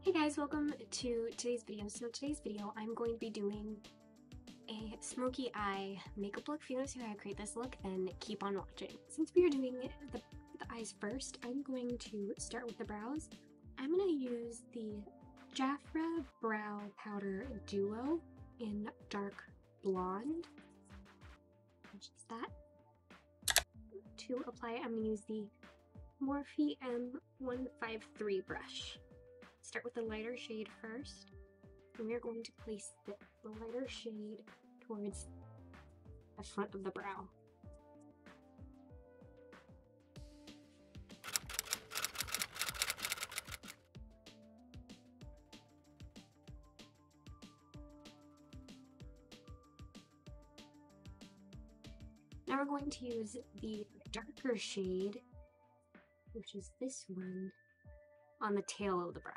Hey guys, welcome to today's video. So today's video, I'm going to be doing a smoky eye makeup look. If you want to see how I create this look, then keep on watching. Since we are doing the eyes first, I'm going to start with the brows. I'm going to use the Jafra Brow Powder Duo in dark blonde. Just that. To apply it, I'm going to use the Morphe M153 brush. Start with the lighter shade first, and we're going to place the lighter shade towards the front of the brow. Now we're going to use the darker shade, which is this one, on the tail of the brow.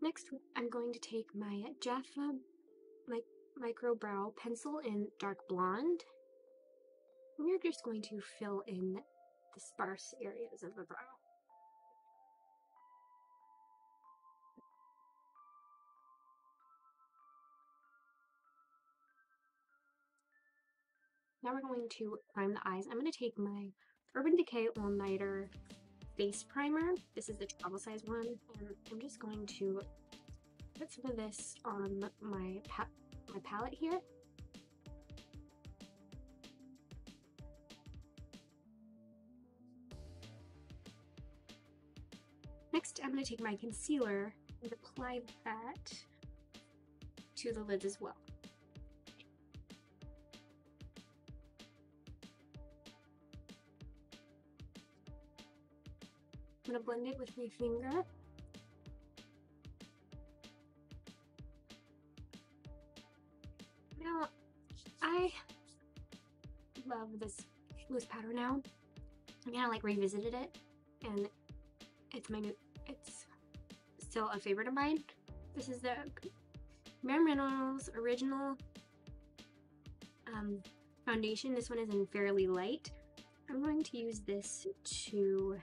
Next, I'm going to take my Jafra micro brow pencil in dark blonde. And we're just going to fill in the sparse areas of the brow. Now we're going to prime the eyes. I'm going to take my Urban Decay All-Nighter Face Primer. This is the travel size one, and I'm just going to put some of this on my palette here. Next, I'm going to take my concealer and apply that to the lids as well. I'm going to blend it with my finger. Now, I love this loose powder now. I kind of like revisited it, and it's still a favorite of mine. This is the Bare Minerals Original foundation. This one is in Fairly Light. I'm going to use this to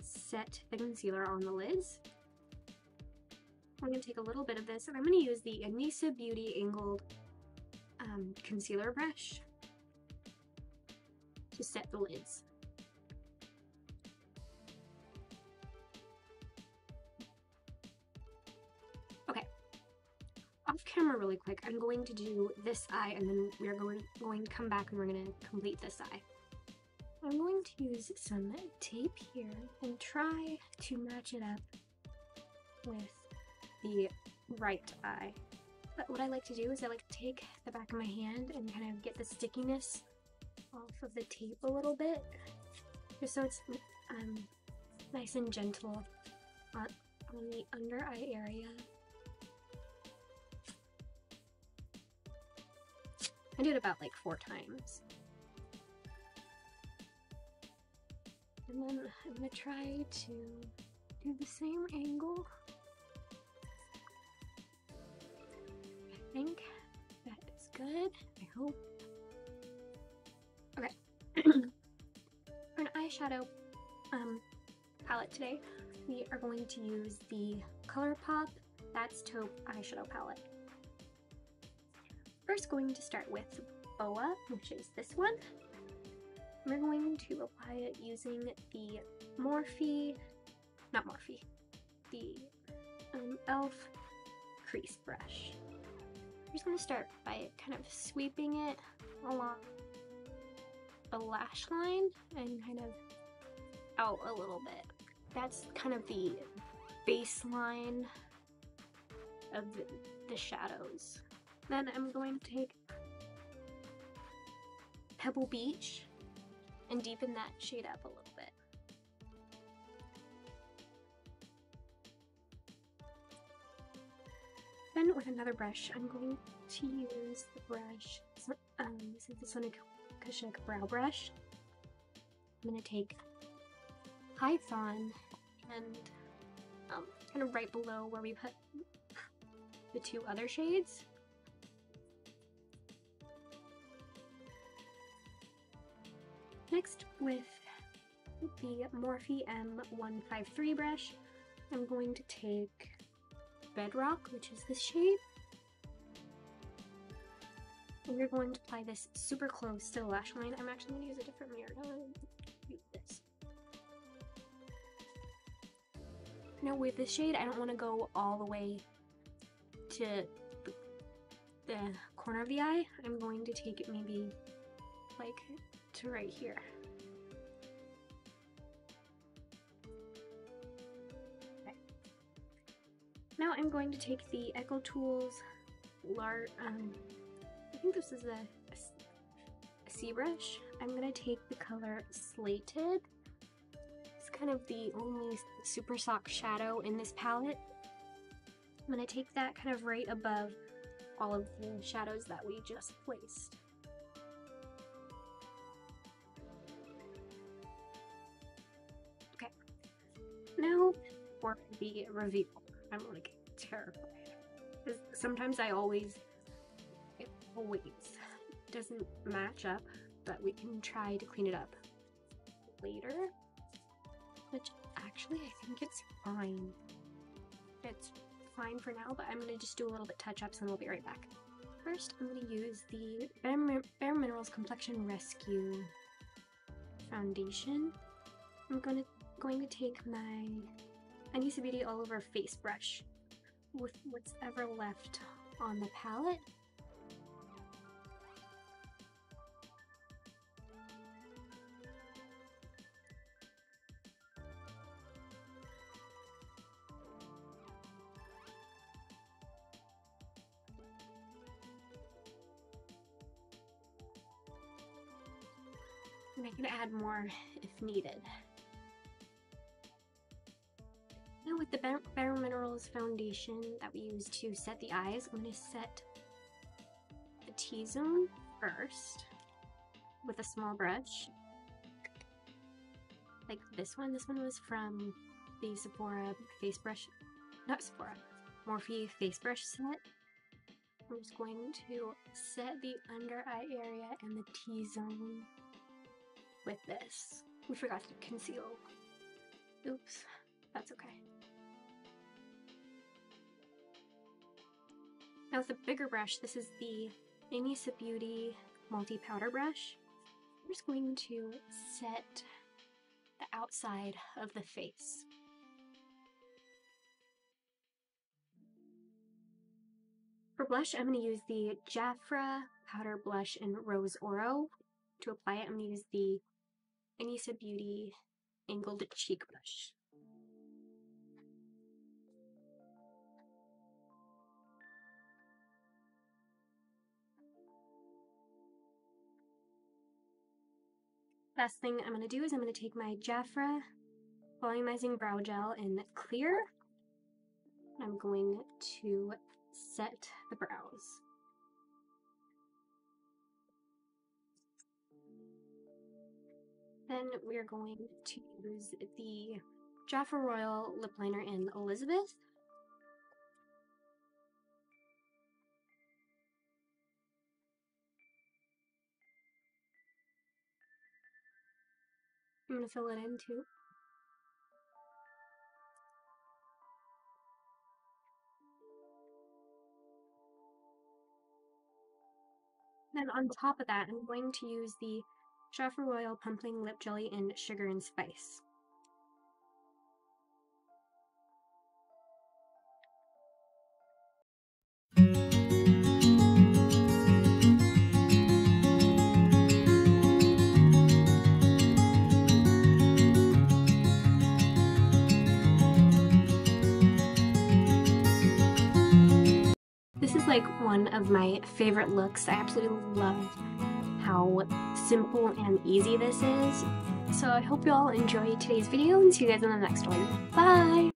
set the concealer on the lids. I'm going to take a little bit of this, and I'm going to use the Anissa Beauty Angled concealer brush to set the lids. Okay, off camera really quick, I'm going to do this eye, and then we're going to come back and we're going to complete this eye. I'm going to use some tape here and try to match it up with the right eye. But what I like to do is I like to take the back of my hand and kind of get the stickiness off of the tape a little bit, just so it's nice and gentle on the under eye area. I do it about like 4 times. And then I'm going to try to do the same angle. I think that is good. I hope. Okay. For an eyeshadow palette today, we are going to use the ColourPop That's Taupe eyeshadow palette. First, going to start with Boa, which is this one. We're going to apply it using the the e.l.f. crease brush. I'm just going to start by kind of sweeping it along the lash line and kind of out a little bit. That's kind of the baseline of the shadows. Then I'm going to take Pebble Beach and deepen that shade up a little bit. Then with another brush, I'm going to use the brush, this is the Sonic Kashuk brow brush. I'm going to take Python and kind of right below where we put the two other shades. Next, with the Morphe M153 brush, I'm going to take Bedrock, which is this shade, and we're going to apply this super close to the lash line. I'm actually going to use a different mirror to use this. Now with this shade, I don't want to go all the way to the corner of the eye. I'm going to take it maybe like to right here. Okay. Now I'm going to take the Echo Tools I think this is a C brush. I'm going to take the color Slated. It's kind of the only super soft shadow in this palette. I'm going to take that kind of right above all of the shadows that we just placed. Okay, now for the reveal. I'm like terrified. Sometimes it always doesn't match up, but we can try to clean it up later, which actually I think it's fine. It's fine for now, but I'm going to just do a little bit touch-ups and we'll be right back. First, I'm going to use the Bare Minerals Complexion Rescue foundation. I'm going to take my Anissa Beauty All Over Face brush with what's ever left on the palette. And I can add more if needed. Now with the Bare Minerals foundation that we use to set the eyes, I'm going to set the T-zone first with a small brush. Like this one. This one was from the Sephora face brush, not Sephora, Morphe face brush set. I'm just going to set the under eye area and the T-zone with this. We forgot to conceal. Oops, that's okay. Now with the bigger brush, this is the Anissa Beauty multi-powder brush. I'm just going to set the outside of the face. For blush, I'm going to use the Jafra powder blush in Rose Orro. To apply it, I'm going to use the Anissa Beauty angled cheek brush. Last thing I'm going to do is I'm going to take my Jafra volumizing brow gel in clear. I'm going to set the brows. Then we are going to use the Jafra Royal lip liner in Elizabeth. I'm going to fill it in too. Then on top of that, I'm going to use the Jafra Royal Pumping Lip Jelly in Sugar and Spice. This is like one of my favorite looks. I absolutely love how simple and easy this is. So I hope you all enjoyed today's video and see you guys in the next one. Bye!